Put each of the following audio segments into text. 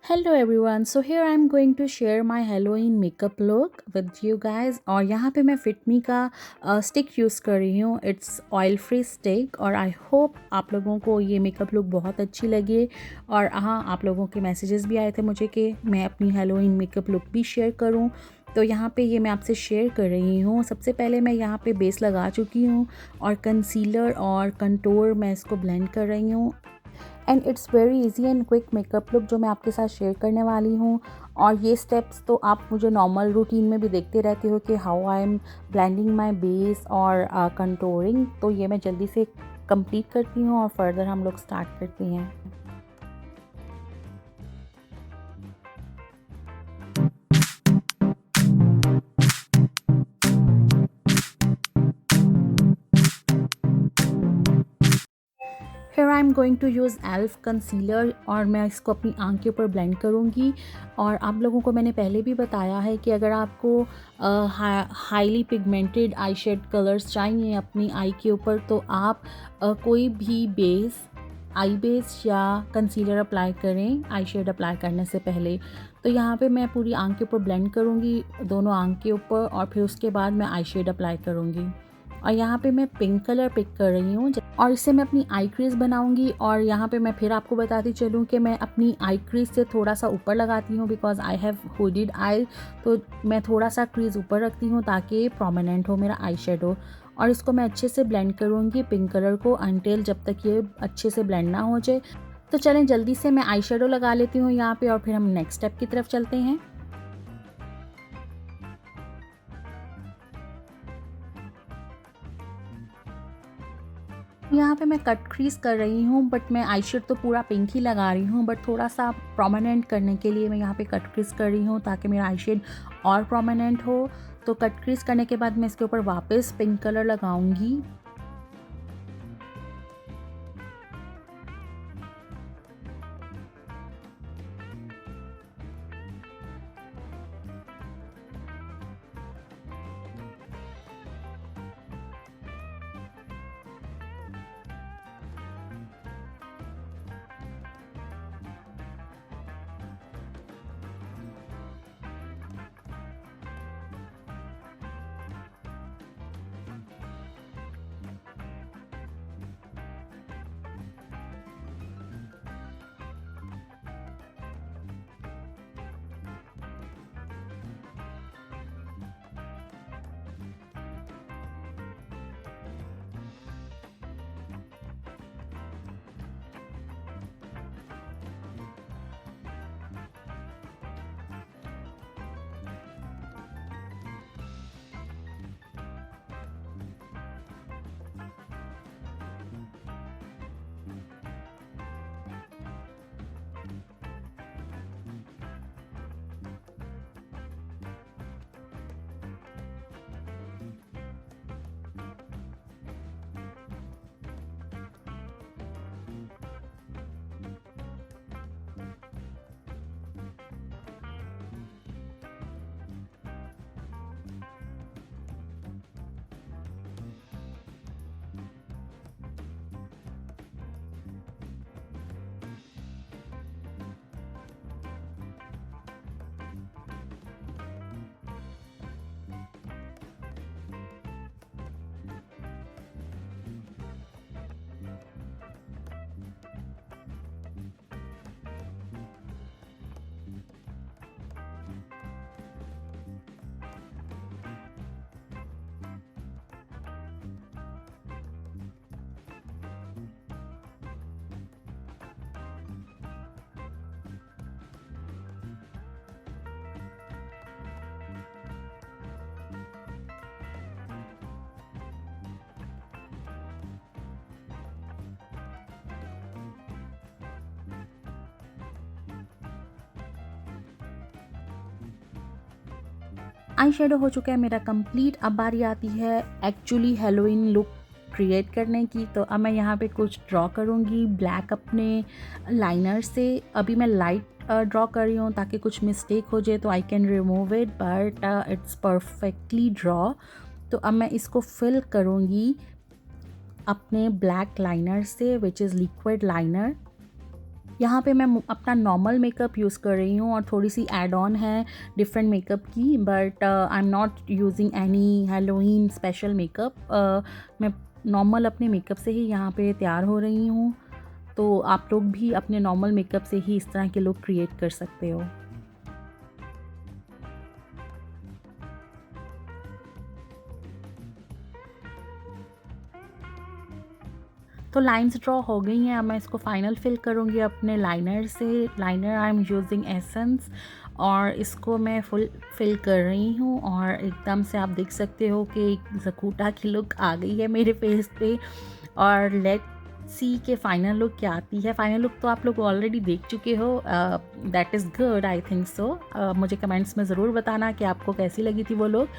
Hello everyone, so here I'm going to share my Halloween makeup look with you guys और यहाँ पे मैं Fit Me का stick use कर रही हूँ. इट्स ऑयल फ्री स्टिक और आई होप आप लोगों को ये मेकअप लुक बहुत अच्छी लगे. और हाँ, आप लोगों के मैसेजेस भी आए थे मुझे कि मैं अपनी हेलोइन मेकअप लुक भी शेयर करूँ. तो यहाँ पे ये मैं आपसे शेयर कर रही हूँ. सबसे पहले मैं यहाँ पे बेस लगा चुकी हूँ और कंसीलर और कंटूर मैं इसको ब्लेंड कर रही हूँ. And it's very easy and quick makeup look जो मैं आपके साथ शेयर करने वाली हूँ. और ये स्टेप्स तो आप मुझे नॉर्मल रूटीन में भी देखते रहते हो कि how I am blending my base और कंटूरिंग. तो ये मैं जल्दी से कंप्लीट करती हूँ और फर्दर हम लोग स्टार्ट करते हैं. फिर I am going to use elf concealer और मैं इसको अपनी आँख के ऊपर ब्लेंड करूँगी. और आप लोगों को मैंने पहले भी बताया है कि अगर आपको हाईली पिगमेंटेड आई शेड कलर्स चाहिए अपनी आई के ऊपर तो आप कोई भी बेस आई बेस या कंसीलर अप्लाई करें आई शेड अप्लाई करने से पहले. तो यहाँ पे मैं पूरी आँख के ऊपर ब्लेंड करूँगी दोनों आँख के ऊपर और फिर उसके बाद मैं आई शेड अप्लाई करूँगी. और यहाँ पे मैं पिंक कलर पिक कर रही हूँ और इससे मैं अपनी आई क्रीज बनाऊंगी. और यहाँ पे मैं फिर आपको बताती चलूँ कि मैं अपनी आई क्रीज से थोड़ा सा ऊपर लगाती हूँ बिकॉज आई हैव हुडेड आई. तो मैं थोड़ा सा क्रीज ऊपर रखती हूँ ताकि प्रोमिनेंट हो मेरा आई शेडो. और इसको मैं अच्छे से ब्लेंड करूँगी पिंक कलर को अनटिल जब तक ये अच्छे से ब्लेंड ना हो जाए. तो चलें जल्दी से मैं आई शेडो लगा लेती हूँ यहाँ पे और फिर हम नेक्स्ट स्टेप की तरफ चलते हैं. यहाँ पे मैं कट क्रीज कर रही हूँ बट मैं आई शेड तो पूरा पिंक ही लगा रही हूँ बट थोड़ा सा प्रोमिनेंट करने के लिए मैं यहाँ पे कट क्रीज कर रही हूँ ताकि मेरा आई शेड और प्रोमिनेंट हो. तो कट क्रीज करने के बाद मैं इसके ऊपर वापस पिंक कलर लगाऊंगी. आई शेडो हो चुका है मेरा कंप्लीट. अब बारी आती है एक्चुअली हेलोइन लुक क्रिएट करने की. तो अब मैं यहाँ पे कुछ ड्रॉ करूँगी ब्लैक अपने लाइनर से. अभी मैं लाइट ड्रॉ कर रही हूँ ताकि कुछ मिस्टेक हो जाए तो I can remove it but it's perfectly draw. तो अब मैं इसको फिल करूँगी अपने ब्लैक लाइनर से विच इज़ लिक्विड लाइनर. यहाँ पे मैं अपना नॉर्मल मेकअप यूज़ कर रही हूँ और थोड़ी सी ऐड ऑन है डिफरेंट मेकअप की, but I am not using any Halloween special makeup. मैं नॉर्मल अपने मेकअप से ही यहाँ पे तैयार हो रही हूँ। तो आप लोग भी अपने नॉर्मल मेकअप से ही इस तरह के लुक क्रिएट कर सकते हो। तो लाइंस ड्रॉ हो गई हैं, अब मैं इसको फाइनल फिल करूँगी अपने लाइनर से। Liner I am using essence और इसको मैं फुल फिल कर रही हूँ और एकदम से आप देख सकते हो कि एक ज़कूटा की लुक आ गई है मेरे फेस पे। और लेट सी के फाइनल लुक क्या आती है। फाइनल लुक तो आप लोग ऑलरेडी देख चुके हो, that is good, I think so. मुझे कमेंट्स में ज़रूर बताना कि आपको कैसी लगी थी वो look.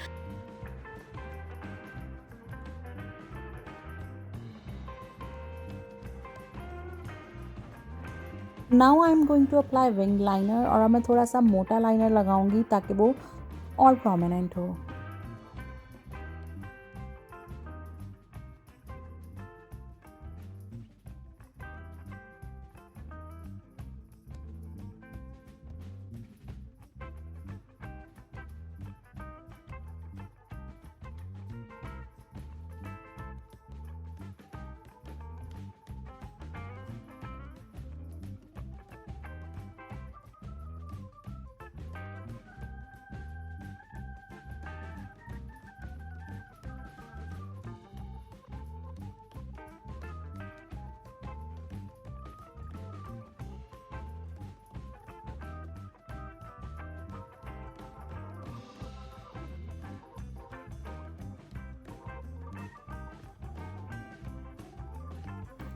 Now I am going to apply wing liner और अब मैं थोड़ा सा मोटा लाइनर लगाऊंगी ताकि वो और प्रोमिनेंट हो।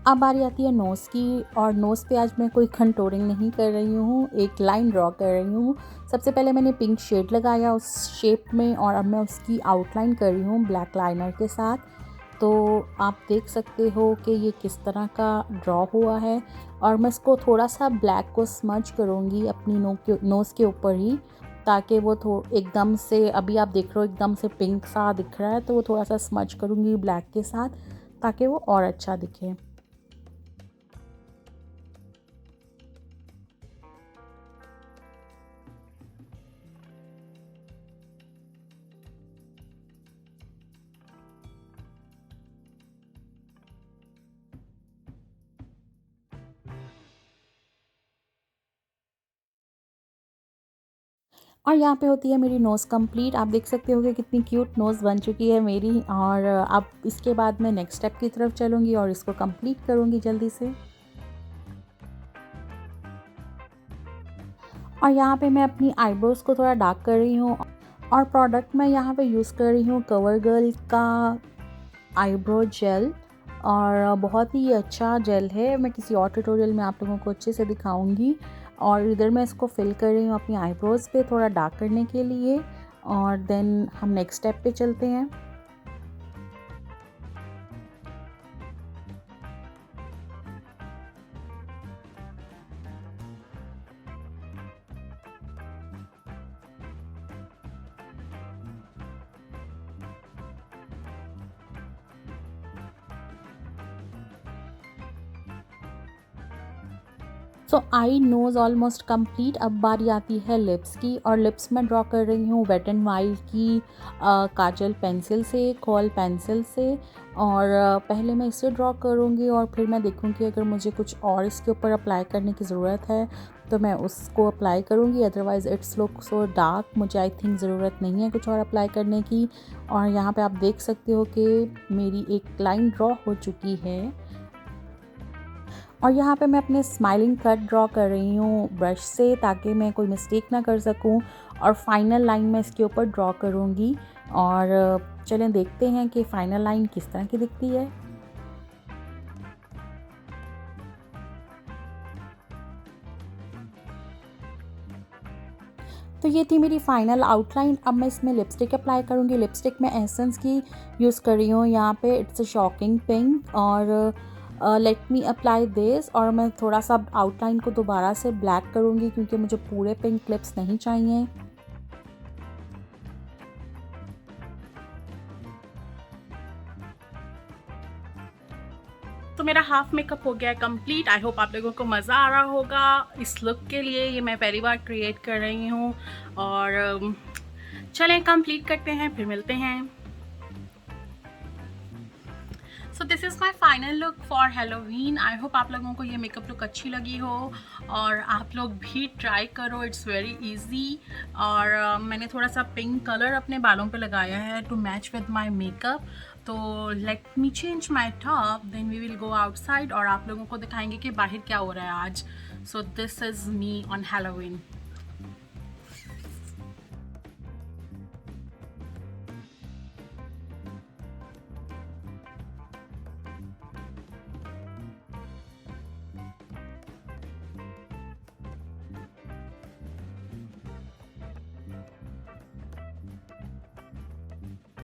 अब बारी आती है नोज़ की और नोज़ पे आज मैं कोई कंटूरिंग नहीं कर रही हूँ, एक लाइन ड्रॉ कर रही हूँ। सबसे पहले मैंने पिंक शेड लगाया उस शेप में और अब मैं उसकी आउटलाइन कर रही हूँ ब्लैक लाइनर के साथ। तो आप देख सकते हो कि ये किस तरह का ड्रॉ हुआ है और मैं इसको थोड़ा सा ब्लैक को स्मज करूँगी अपनी नोज़ के ऊपर ही, ताकि वो एकदम से, अभी आप देख रहे हो एकदम से पिंक सा दिख रहा है, तो वो थोड़ा सा स्मज करूँगी ब्लैक के साथ ताकि वो और अच्छा दिखे। और यहाँ पे होती है मेरी नोज़ कंप्लीट। आप देख सकते हो कि कितनी क्यूट नोज़ बन चुकी है मेरी। और अब इसके बाद मैं नेक्स्ट स्टेप की तरफ चलूँगी और इसको कंप्लीट करूँगी जल्दी से। और यहाँ पे मैं अपनी आईब्रोज़ को थोड़ा डार्क कर रही हूँ और प्रोडक्ट मैं यहाँ पे यूज़ कर रही हूँ कवर गर्ल का आईब्रो जेल। और बहुत ही अच्छा जेल है, मैं किसी और ट्यूटोरियल में आप लोगों को अच्छे से दिखाऊंगी। और इधर मैं इसको फिल कर रही हूँ अपनी आईब्रोज़ पे थोड़ा डार्क करने के लिए। और देन हम नेक्स्ट स्टेप पे चलते हैं। सो आई नोज़ ऑलमोस्ट कंप्लीट। अब बारी आती है लिप्स की और लिप्स में ड्रॉ कर रही हूँ वेट एंड वाइल्ड की काजल पेंसिल से, खोल पेंसिल से। और पहले मैं इसे ड्रॉ करूँगी और फिर मैं देखूँगी अगर मुझे कुछ और इसके ऊपर अप्लाई करने की ज़रूरत है तो मैं उसको अप्लाई करूँगी, otherwise it's look so dark, मुझे आई थिंक ज़रूरत नहीं है कुछ और अप्लाई करने की। और यहाँ पे आप देख सकते हो कि मेरी एक लाइन ड्रॉ हो चुकी है। और यहाँ पे मैं अपने स्माइलिंग कट ड्रॉ कर रही हूँ ब्रश से ताकि मैं कोई मिस्टेक ना कर सकूँ। और फाइनल लाइन मैं इसके ऊपर ड्रॉ करूँगी और चलें देखते हैं कि फाइनल लाइन किस तरह की दिखती है। तो ये थी मेरी फाइनल आउटलाइन। अब मैं इसमें लिपस्टिक अप्लाई करूँगी। लिपस्टिक मैं एसेंस की यूज़ कर रही हूँ यहाँ पे, इट्स अ शॉकिंग पिंक। और लेट मी अप्लाई दिस। और मैं थोड़ा सा आउटलाइन को दोबारा से ब्लैक करूँगी क्योंकि मुझे पूरे पिंक लिप्स नहीं चाहिए। तो मेरा हाफ मेकअप हो गया है कंप्लीट। आई होप आप लोगों को मज़ा आ रहा होगा इस लुक के लिए। ये मैं पहली बार क्रिएट कर रही हूँ और चलें कंप्लीट करते हैं, फिर मिलते हैं। So this is my final look for Halloween. I hope आप लोगों को ये मेकअप लुक अच्छी लगी हो और आप लोग भी ट्राई करो, इट्स वेरी इजी। और मैंने थोड़ा सा पिंक कलर अपने बालों पे लगाया है to match with my makeup. तो let me change my top, then we will go outside और आप लोगों को दिखाएंगे कि बाहर क्या हो रहा है आज। So this is me on Halloween.